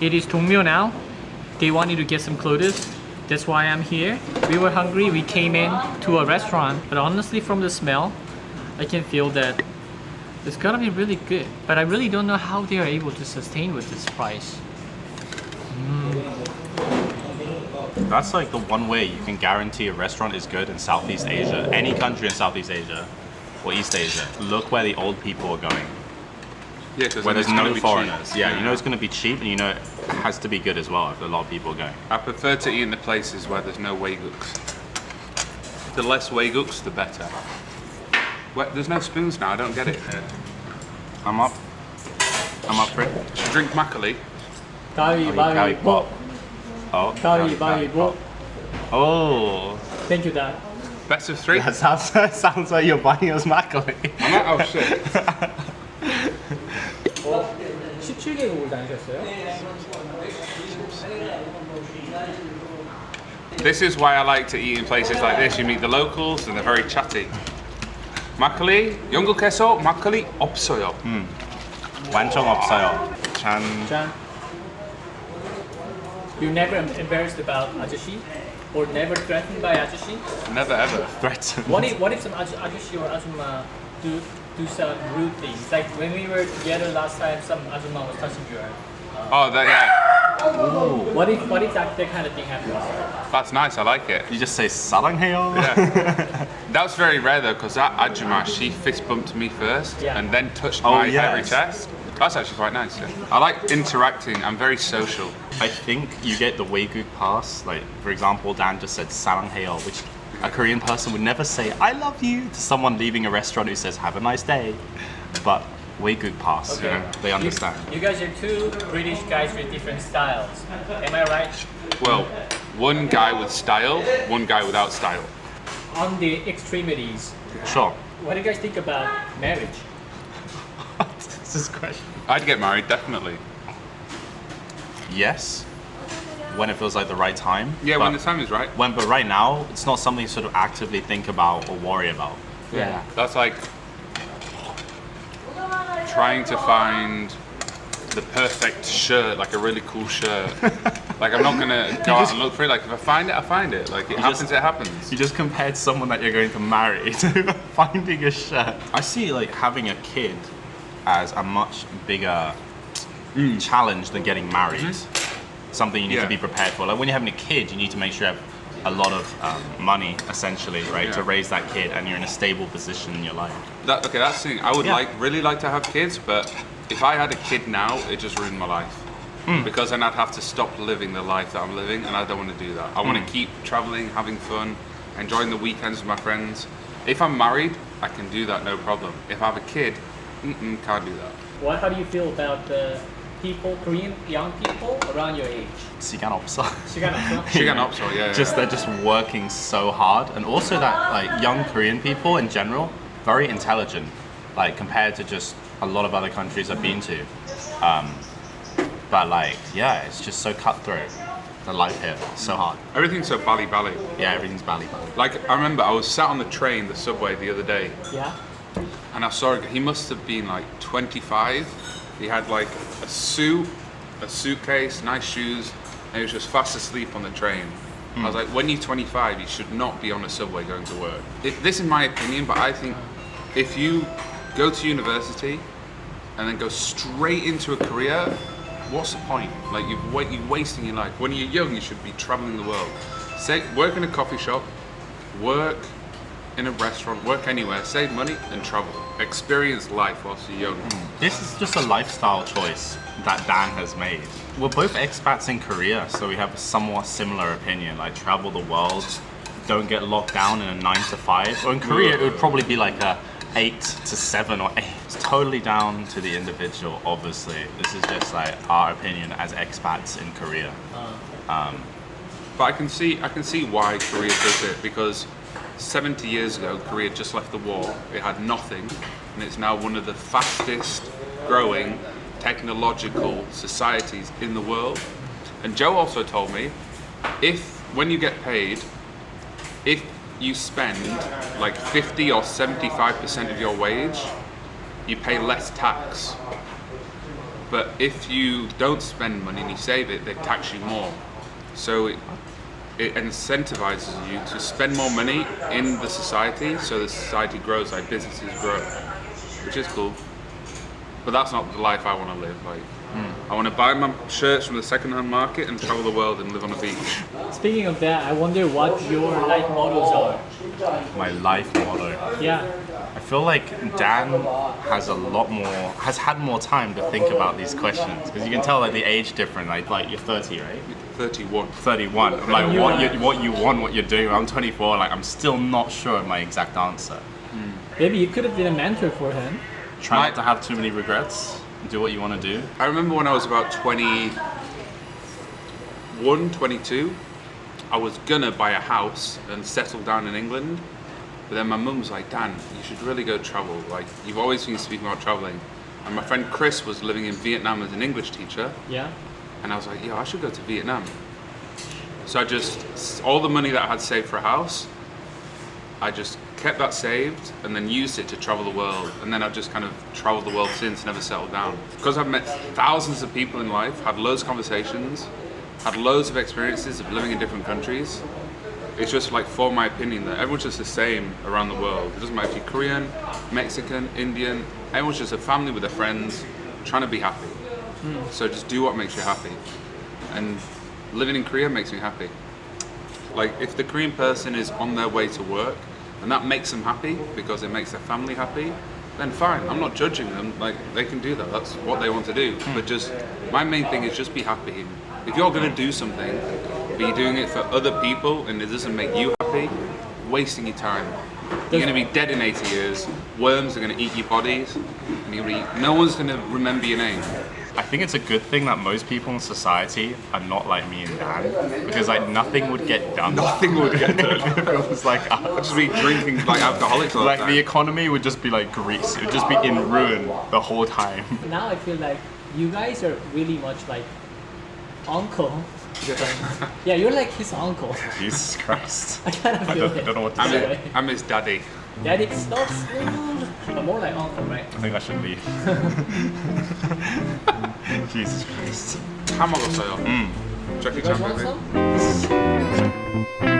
It is Dongmyo now. They wanted to get some clothes. That's why I'm here. We were hungry. We came in to a restaurant. But honestly, from the smell, I can feel that it's gonna be really good. But I really don't know how they are able to sustain with this price. That's like the one way you can guarantee a restaurant is good in Southeast Asia. Any country in Southeast Asia or East Asia. Look where the old people are going. Yeah, because Where there's no foreigners. Yeah, you know it's going to be cheap and you know it has to be good as well if a lot of people are going. I prefer to eat in the places where there's no Waeguks. The less Waeguks, the better. There's no spoons now, I don't get it. I'm up for it. Should drink makgeolli. 가위바위보. Oh. 가위바위보. Oh. Thank you, Dad. Best of three? That sounds like you're buying us makgeolli. I'm like, oh shit. 17개국을 다니셨어요? This is why I like to eat in places like this. You meet the locals and they're very chatty. 막걸리, 영국에서 막걸리 없어요. 완전 없어요. 짠. John, you never embarrassed about 아저씨? Or never threatened by 아저씨? Never ever. Threatened. What if some 아저씨 or 아줌마 do some rude things? Like when we were together last time, some 아줌마 was touching your. Oh, yeah. What if that kind of thing happens? That's nice. I like it. You just say 사랑해요. Yeah. That was very rare though, because that Ajuma, she fist bumped me first Yeah. and then touched Oh, my yes. hairy chest. That's actually quite nice. Yeah. I like interacting. I'm very social. I think you get the Waegook pass. Like, for example, Dan just said 사랑해요, which a Korean person would never say "I love you" to someone leaving a restaurant who says "Have a nice day." But Waegook pass, you know, they understand. You guys are two British guys with different styles. Am I right? Well, one guy with style, one guy without style. On the extremities, Sure. what do you guys think about marriage? This is a question. I'd get married, definitely. Yes, when it feels like the right time. Yeah, but when the time is right. but right now, it's not something you sort of actively think about or worry about. Yeah. That's like trying to find the perfect shirt, like a really cool shirt. Like I'm not gonna go out and look for it. Like if I find it, I find it. Like it happens, it happens. You just compared someone that you're going to marry to finding a shirt. I see like having a kid as a much bigger challenge than getting married. Something you need to be prepared for. Like when you're having a kid, you need to make sure you have a lot of money, essentially, right, to raise that kid, and you're in a stable position in your life. That's the thing. I would really like to have kids, but if I had a kid now, it just ruined my life. Because then I'd have to stop living the life that I'm living, and I don't want to do that. I want to keep traveling, having fun, enjoying the weekends with my friends. If I'm married, I can do that, no problem. If I have a kid, can't do that. How do you feel about the people, Korean young people around your age? 시간 없어. 시간 없어? Shigan Opso, yeah. They're just working so hard, and also that like young Korean people in general, very intelligent, like compared to just a lot of other countries I've been to. But like, yeah, it's just so cutthroat. The life here, so hard. Everything's so bally. Yeah, everything's bally. Like I remember, I was sat on the train, the subway, the other day, Yeah. and I saw he must have been like 25. He had like a suit, a suitcase, nice shoes, and he was just fast asleep on the train. I was like, when you're 25, you should not be on a subway going to work. This is my opinion, but I think if you go to university and then go straight into a career, what's the point? Like you're wasting your life. When you're young, you should be traveling the world. Say, work in a coffee shop, work in a restaurant, work anywhere, save money and travel. Experience life whilst you're young. This is just a lifestyle choice that Dan has made. We're both expats in Korea, so we have a somewhat similar opinion. Like travel the world, don't get locked down in a 9 to 5. Or in Korea, it would probably be like a 8 to 7 or 8. It's totally down to the individual, obviously. This is just like our opinion as expats in Korea. But I can see why Korea does it, because 70 years ago, Korea just left the war. It had nothing, and it's now one of the fastest growing technological societies in the world. And Joe also told me, when you get paid, if you spend like 50 or 75% of your wage, you pay less tax. But if you don't spend money and you save it, they tax you more. So it incentivizes you to spend more money in the society, so the society grows, like businesses grow, which is cool. But that's not the life I want to live. Like, I want to buy my shirts from the second-hand market and travel the world and live on a beach. Speaking of that, I wonder what your life mottos are. My life motto. Yeah. I feel like Dan has had more time to think about these questions because you can tell like the age difference. Like you're 30, right? 31. 31. I'm like what you want, what you're doing. I'm 24. Like I'm still not sure of my exact answer. Maybe you could have been a mentor for him. Try not to have too many regrets. Do what you want to do. I remember when I was about 21, 22, I was gonna buy a house and settle down in England. But then my mum was like, Dan, you should really go travel. Like, you've always been speaking about traveling. And my friend Chris was living in Vietnam as an English teacher. Yeah. And I was like, yeah, I should go to Vietnam. So I just, all the money that I had saved for a house, I just kept that saved and then used it to travel the world. And then I've just kind of traveled the world since, never settled down. Because I've met thousands of people in life, had loads of conversations, had loads of experiences of living in different countries. It's just like formed my opinion that everyone's just the same around the world. It doesn't matter if you're Korean, Mexican, Indian, everyone's just a family with their friends trying to be happy. So just do what makes you happy. And living in Korea makes me happy. Like if the Korean person is on their way to work and that makes them happy because it makes their family happy, then fine, I'm not judging them. Like they can do that, that's what they want to do. But just, my main thing is just be happy. If you're gonna do something, but you're doing it for other people and it doesn't make you happy, wasting your time. You're gonna be dead in 80 years, worms are gonna eat your bodies, and no one's gonna remember your name. I think it's a good thing that most people in society are not like me and Dan because like nothing would get done. Nothing would get done. It was like I'd just be drinking like alcoholics all the like time. the economy would just be like Greece. It would just be in ruin the whole time. Now I feel like you guys are really much like uncle. Yeah, you're like his uncle. Jesus Christ. I kind of I feel don't it. know what to say. I'm his daddy. Daddy, stop school. But more like uncle, right? I think I should leave. Jesus Christ. 다 먹었어요. Jackie You guys Chan want movie. some?